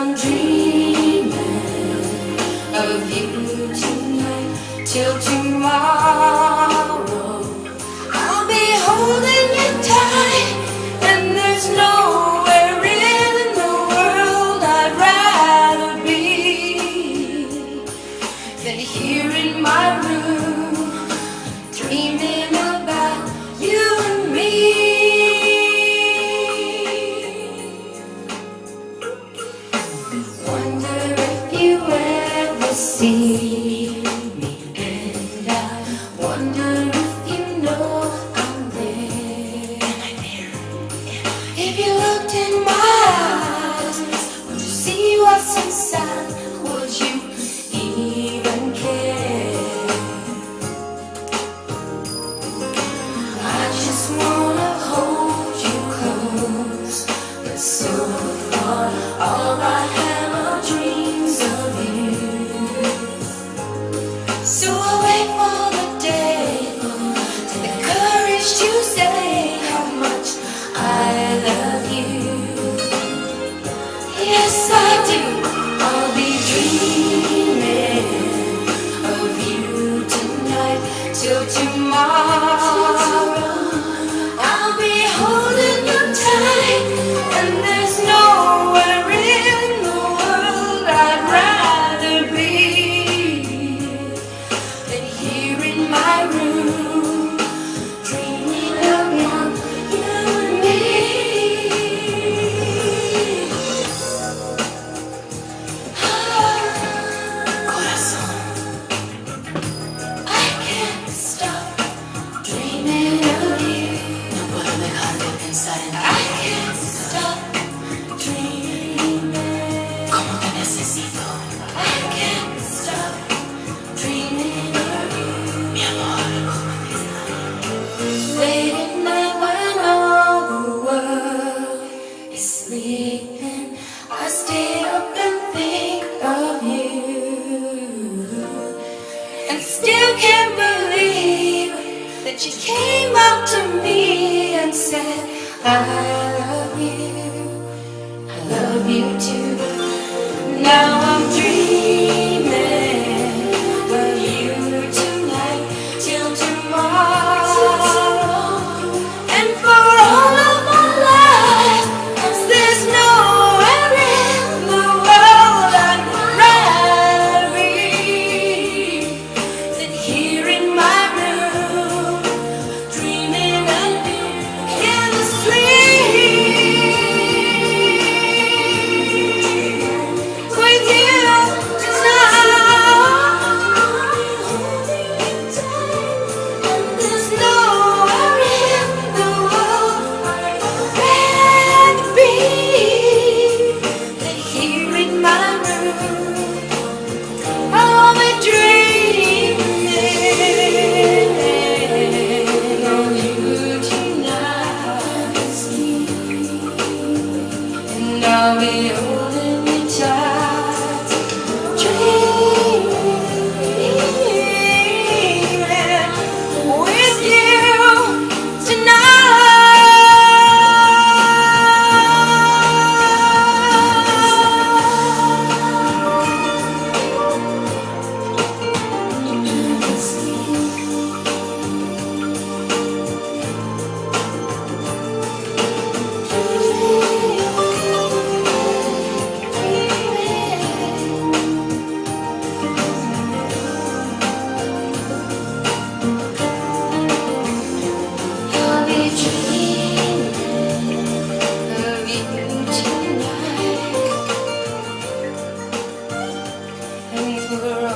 I'm dreaming of you tonight till tomorrow. I'll be holding you tight, and there's nowhere in the world I'd rather be than here in my room, dreaming about you and me. Wonder if you ever see me, and I wonder if you know I'm there. Am I there? If you looked in my eyes, would you see what's inside? Would you even care? I just wanna hold you close, but so far all I have are dreams of you. So I'll wait for the day, to the courage to say how much I love you. Yes, I do. I'll be dreaming of you tonight till tomorrow. I'll be holding you tight, and there's nowhere in the world I'd rather be than here in my room, dreaming about you and me. Corazón, I can't stop dreaming of you. No puedo dejar de pensar en ti. I can't stop dreaming. Como te necesito. I can't stop dreaming of you. Mi amor, como te extraño. Late at night when all the world is sleeping, I stay up and think of you, and still can't believe that you came up to me and said, I love you, I love you too. Now I'm dreaming of you tonight till tomorrow, and for all of my life, 'cause there's nowhere in the world I'd rather be than here in my room, dreaming of you in the sleep with you tonight. And there's nowhere in the world I'd rather be than here in my room. I'll be dreaming of you tonight, and I'll be holding you tight, dreaming with you I'll be dreaming of you tonight, and for